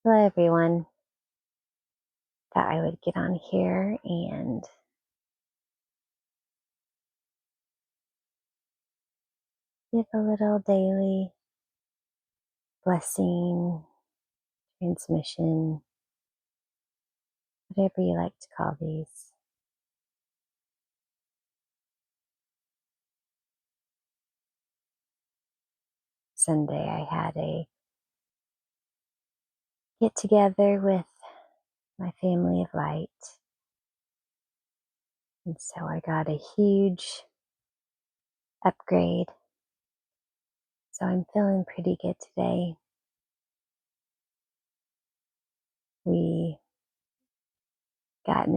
Hello, everyone. Thought I would get on here and give a little daily blessing, transmission, whatever you like to call these. Sunday, I had a get together with my family of light. And so I got a huge upgrade. So I'm feeling pretty good today. We got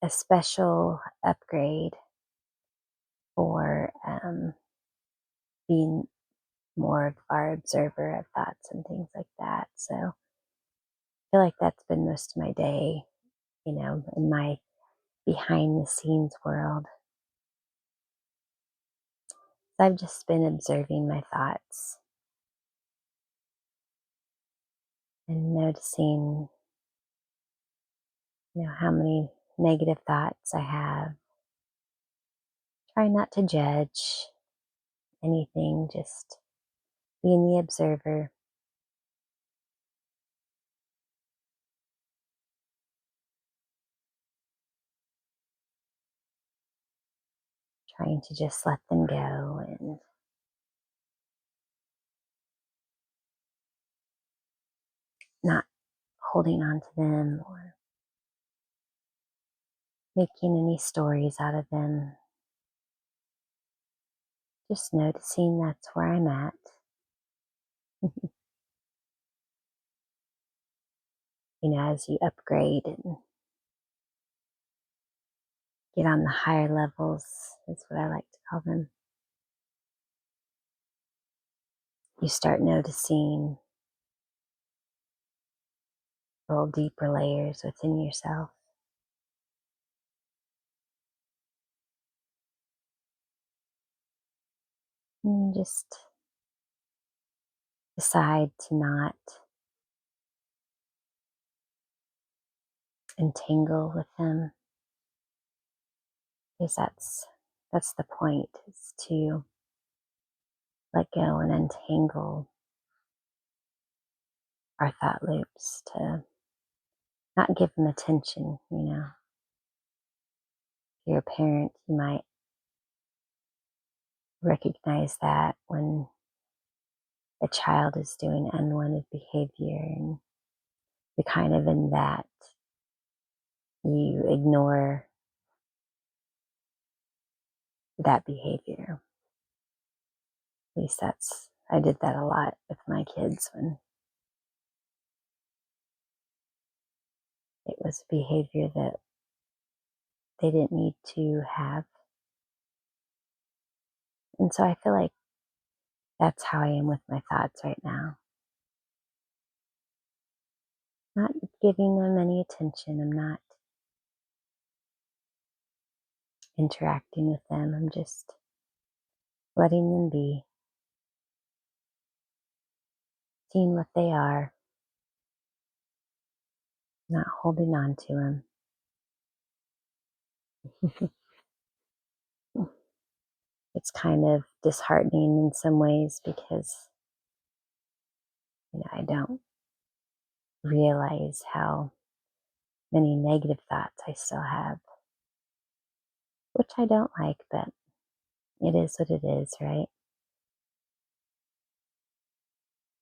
a special upgrade for being more of our observer of thoughts and things like that. So I feel like that's been most of my day, in my behind the scenes world. So I've just been observing my thoughts and noticing, how many negative thoughts I have. Try not to judge anything, just being the observer. Trying to just let them go and not holding on to them or making any stories out of them. Just noticing that's where I'm at. As you upgrade and get on the higher levels, is what I like to call them. You start noticing little deeper layers within yourself. And you just decide to not entangle with them, because that's the point, is to let go and untangle our thought loops, to not give them attention. If you're a parent, you might recognize that when a child is doing unwanted behavior, and you're kind of in that, you ignore that behavior. At least I did that a lot with my kids when it was behavior that they didn't need to have. And so I feel like that's how I am with my thoughts right now. Not giving them any attention. I'm not interacting with them. I'm just letting them be, seeing what they are, not holding on to them. It's kind of disheartening in some ways because, I don't realize how many negative thoughts I still have, which I don't like, but it is what it is, right?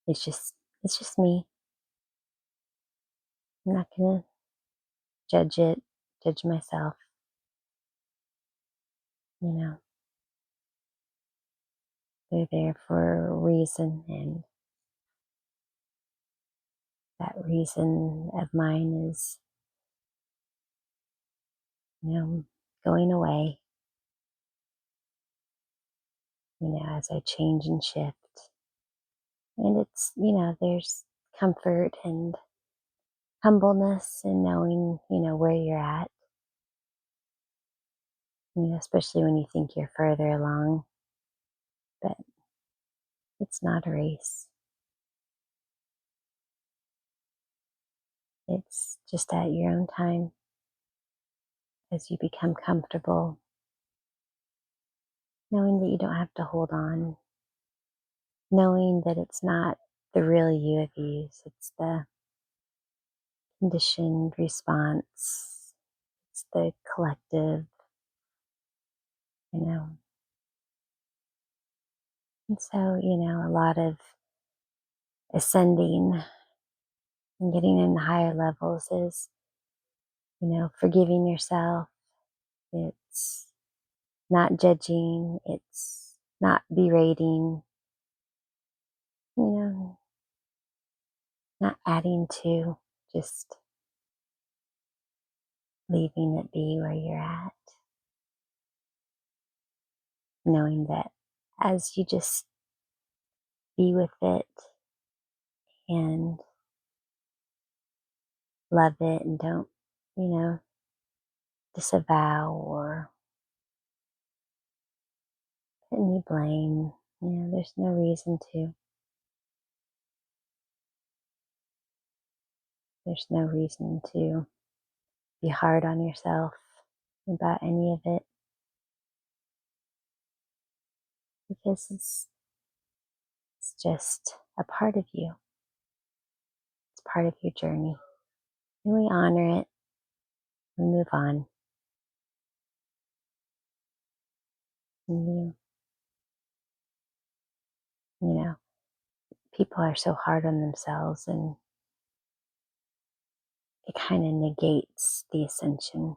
It's just me. I'm not gonna judge myself, you know. They're there for a reason, and that reason of mine is, going away, as I change and shift. And it's, there's comfort and humbleness in knowing, where you're at, especially when you think you're further along. But it's not a race. It's just at your own time as you become comfortable, knowing that you don't have to hold on, knowing that it's not the real you of yous, it's the conditioned response, it's the collective, you know. And so, a lot of ascending and getting in the higher levels is, forgiving yourself. It's not judging, it's not berating, you know, not adding to, just leaving it be where you're at. Knowing that as you just be with it and love it and don't, disavow or put any blame, there's no reason to. There's no reason to be hard on yourself about any of it because it's just a part of you. It's part of your journey. And we honor it. We move on. And people are so hard on themselves and it kind of negates the ascension.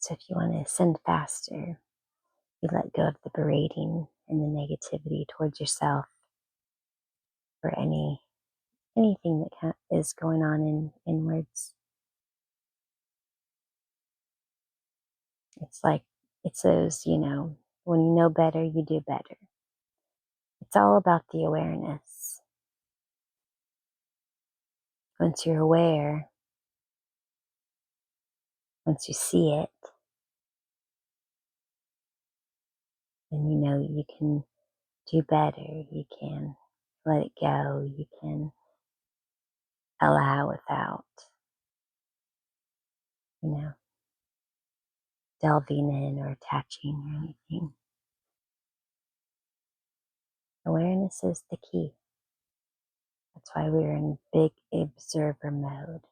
So if you want to ascend faster, you let go of the berating and the negativity towards yourself or anything that is going on inwards. It's like, it's those, when you know better, you do better. It's all about the awareness. Once you're aware, once you see it, then you can do better. You can let it go. You can allow without, delving in or attaching or anything. Awareness is the key. That's why we're in big observer mode.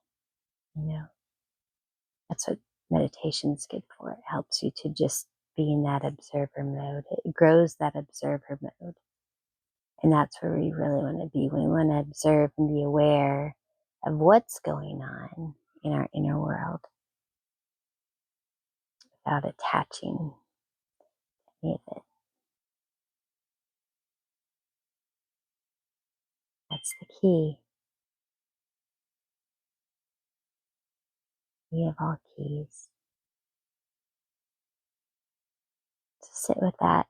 That's what meditation's good for. It helps you to just be in that observer mode. It grows that observer mode. And that's where we really want to be. We want to observe and be aware of what's going on in our inner world without attaching any of it. That's the key. We have all keys. So sit with that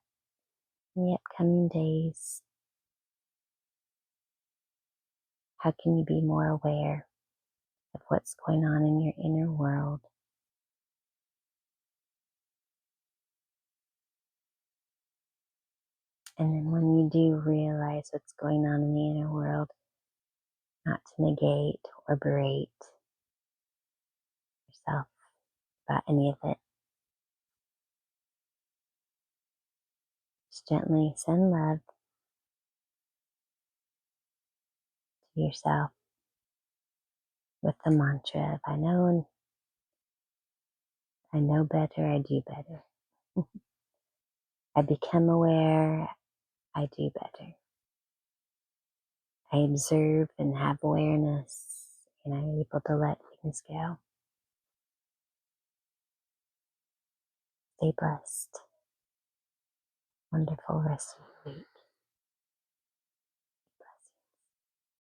in the upcoming days. How can you be more aware of what's going on in your inner world? And then when you do realize what's going on in the inner world, not to negate or berate yourself about any of it. Just gently send love to yourself with the mantra of I know better, I do better. I become aware, I do better. I observe and have awareness, and I'm able to let things go. Stay blessed. Wonderful rest of your week.